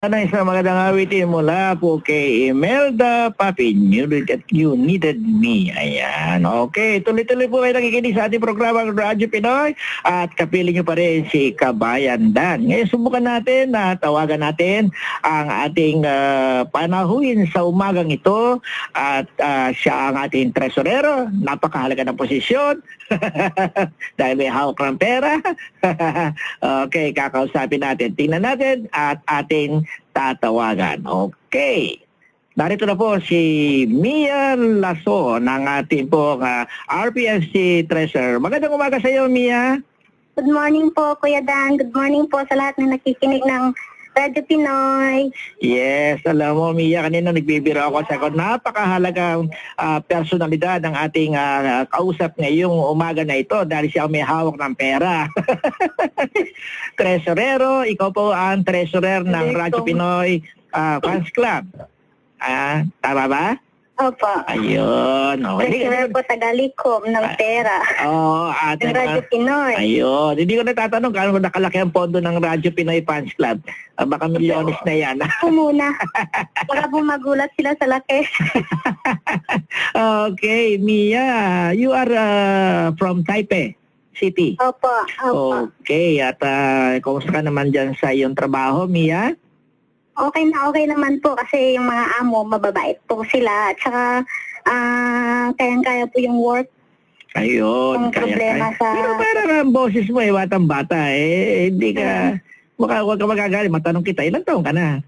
Ano isang magandang awitin mula po kay Imelda Papin, You Needed Me. Ayan. Okay, tuloy-tuloy po kayo nakikinig sa ating programa Radyo Pinoy at kapiling nyo pa rin si Kabayan Dan. Ngayon subukan natin na tawagan natin ang ating panahuin sa umagang ito at siya ang ating tresorero. Napakahalaga ng posisyon dahil may hawak ng pera. Okay, kakausapin natin. Tingnan natin at ating tatawagan. Okay. Narito na po si Mia Lasso ng ating po RPSC Treasurer. Magandang umaga sa iyo, Mia. Good morning po, Kuya Dan. Good morning po sa lahat na nakikinig ng Radyo Pinoy. Yes, alam mo, Mia, kanina nagbibiro ako sa napakahalagang personalidad ng ating kausap ngayong umaga na ito dahil siya may hawak ng pera. Tresorero, ikaw po ang treasurer ng Radyo Pinoy Fans Club. Tama ba? Opo. Ayun. Okay. Treasurer po Tagalikom ng pera. Oo. Ng Radyo Pinoy. Ayun. Hindi ko natatanong kung nakalaki ang pondo ng Radyo Pinoy Fans Club. Baka milyones na yan. Muna. Baka po magulat sila sa laki. Okay, Mia. You are from Taipei City. Opo. Okay. At kumusta ka naman dyan sa iyong trabaho, Mia? Okay naman po kasi yung mga amo, mababait po sila. At saka, kayang-kaya po yung work. Ayun. Yung problema sa... Pero parang ang boses mo batang-bata hindi ka... Huwag ka magagalit. Matanong kita, ilang taong ka na?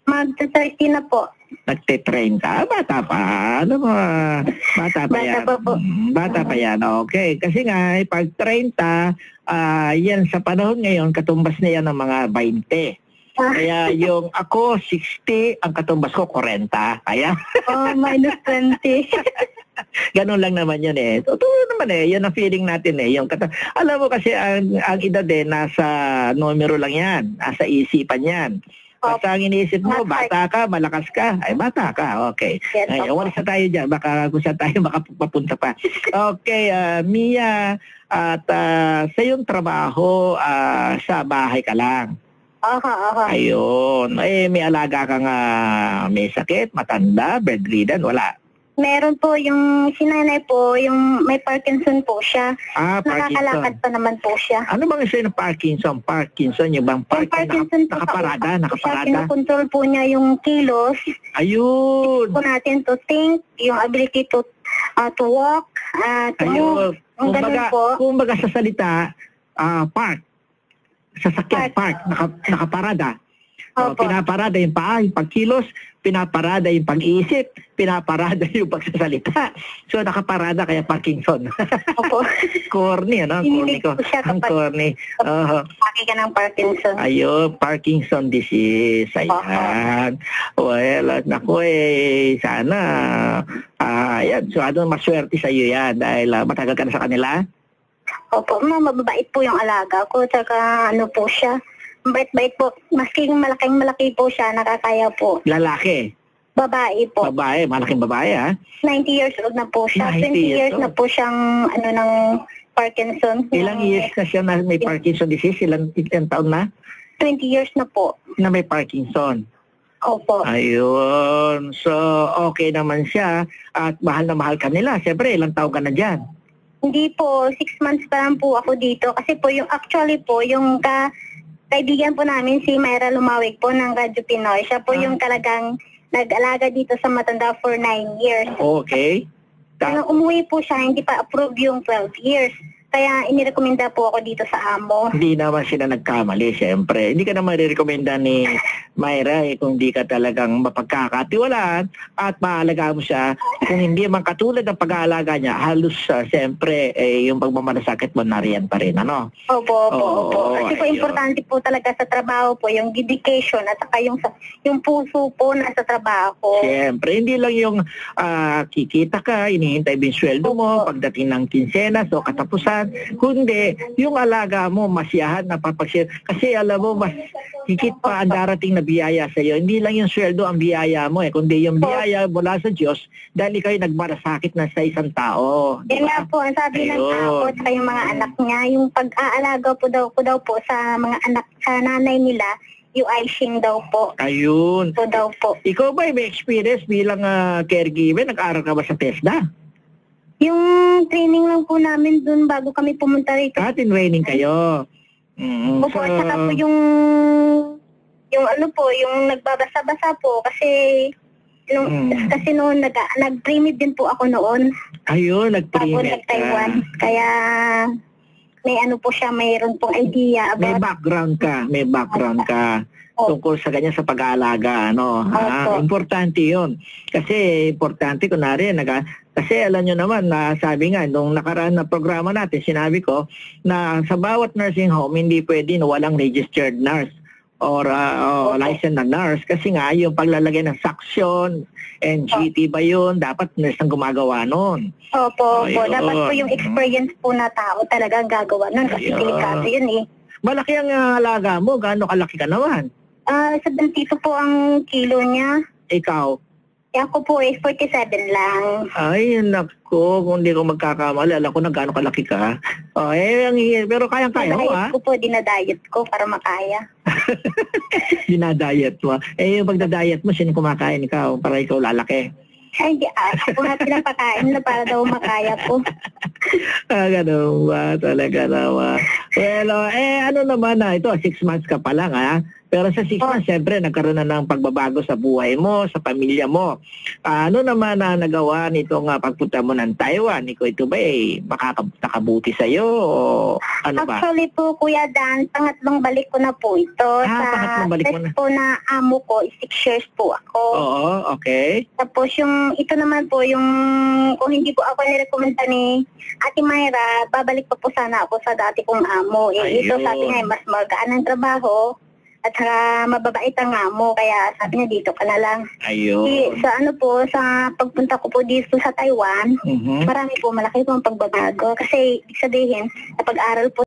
Mag-30 na po. Nagtitrain ka? Bata pa. Ano mo? Bata pa yan. Bata pa po. Bata pa yan. Okay. Kasi nga, pag 30, yan sa panahon ngayon, katumbas na yan ng mga 20. Kaya yung ako 60, ang katumbas ko 40. Kaya? Minus 20. Ganun lang naman yun Totoo naman yan ang feeling natin alam mo kasi ang edad nasa numero lang yan. Nasa isipan yan. Basta ang iniisip mo, bata ka, malakas ka. Ay, bata ka. Okay. Ngayon, wala sa tayo dyan. Baka kung saan tayo makapapunta pa. Okay, Mia, at sa iyong trabaho, sa bahay ka lang. Ayun. May alaga kang may sakit, matanda, bedridden, wala. Meron po yung sinanay po, yung may Parkinson po siya. Parkinson. Nakakalakad pa naman po siya. Ano bang isa ng Parkinson? Parkinson, yung bang Parkinson nakaparada? Siya, pinokontrol po niya yung kilos. Ayun. Po natin to think, yung ability to walk, to move. Yung ganun po. Kumbaga sa salita, park. Sasakyan, park, nakaparada. Pinaparada yung paa, yung pagkilos, pinaparada yung pag-iisip, pinaparada yung pagsasalita. So, nakaparada kaya Parkinson. Opo. Corny, Corny ko. Ang corny. Paki ka ng Parkinson. Ayun, Parkinson disease. Ayan. Well, naku sana. Ayan, so maswerte sa iyo yan dahil matagal ka na sa kanila. Opo, mababait po yung alaga ko. Tsaka po siya. Bait-bait po. Masking malaki po siya, nakakaya po. Lalaki? Babae po. Babae? Malaking babae 90 years old na po siya. 20 years na po siyang ng Parkinson. Ilang years na siya na may Parkinson disease? Ilang taon na? 20 years na po. Na may Parkinson? Opo. Ayun. So, okay naman siya. At mahal na mahal ka nila. Siyempre, ilang taon ka na dyan? Hindi po. 6 months pa lang po ako dito. Kasi po, yung kaibigan po namin si Mayra Lumawig po ng Radyo Pinoy. Siya po yung talagang nag-alaga dito sa matanda for 9 years. Okay. Nung umuwi po siya, hindi pa approve yung 12 years. Kaya inirekomenda po ako dito sa amo. Hindi naman sila nagkamali, siyempre. Hindi ka naman rekomenda ni Mayra kung hindi ka talagang mapagkakatiwalaan at maalaga mo siya. Kung hindi man katulad ng pag-aalaga niya, halos siyempre yung pagmamalasakit mo nariyan pa rin, ano? Opo. Kasi po importante po talaga sa trabaho po, yung dedication at saka yung puso po na sa trabaho. Siyempre, hindi lang yung kikita ka, inihintay mo yung sweldo mo, pagdating ng kinsena, so katapusan, kundi yung alaga mo masiyahan na papagsiyahan. Kasi alam mo, mas higit pa ang darating na biyaya sa iyo. Hindi lang yung sweldo ang biyaya mo kundi yung biyaya mula sa Diyos dahil ikaw ay nagmarasakit na sa isang tao. Yan nga po, ang sabi ng tao at yung mga anak niya, yung pag-aalaga po daw po sa mga anak, sa nanay nila, Icing daw po. Ayun. So daw po. Ikaw ba may experience bilang caregiver? Nag-aaral ka ba sa TESDA? Yung training lang po namin dun bago kami pumunta rito. Tinraining kayo. Opo, at saka po yung ano po, yung nagbabasa-basa po kasi kasi noon nag-pre-med din po ako noon. Ayun, Bago nag-pre-med nag-Taiwan. Kaya may ano po siya, mayroon pong idea May about background ka tungkol sa ganyan sa pag-aalaga, ano. Opo. Importante 'yun. Kasi importante kunwari kasi alam nyo naman na sabi nga nung nakaraan na programa natin, sinabi ko na sa bawat nursing home hindi pwede na walang registered nurse or licensed na nurse kasi nga yung paglalagay ng suction and GT ba yun, dapat nurse ang gumagawa nun. Opo. Ayun. Dapat po yung experience po na tao talaga ang gagawa nun kasi Ayun. delikado yun eh. Malaki ang alaga mo, gaano kalaki ka naman? 72 po ang kilo niya. Ikaw? Ako po 47 lang. Ay, nako, kung hindi ko magkakamali, alam ko na gaano kalaki ka. Pero kayang-kaya mo, Dinadiet ko po, dinadiet ko para makaya. Dinadiet mo. Yung pagdadiet mo, sino kumakain ikaw para ikaw lalaki? Ay, hindi. Ako nga pinapakain na para daw makaya po. Ganun ba? Talaga naman. Well, ano naman ito, 6 months ka pa lang, ha? Pero sa 6 months, syempre, nagkaroon na ng pagbabago sa buhay mo, sa pamilya mo. Ano naman na nagawa nitong pagpunta mo ng Taiwan? Ito ba nakakabuti sa'yo o ano ba? Actually po, Kuya Dan, pangatlong balik ko na po ito. Pangatlong balik mo na. Test po na amo ko, 6 years po ako. Oo, okay. Tapos ito naman po, kung hindi po ako nirekomenda ni Ate Mayra, babalik pa po sana ako sa dati kong amo. Ito sabi nga, mas magaan ang trabaho. At saka mababait ang amo, kaya sabi niya dito ka na lang. Ayun. Sa pagpunta ko po dito sa Taiwan, marami po, malaki po ang pagbabago. Kasi, ibig sabihin, sa pag-aral po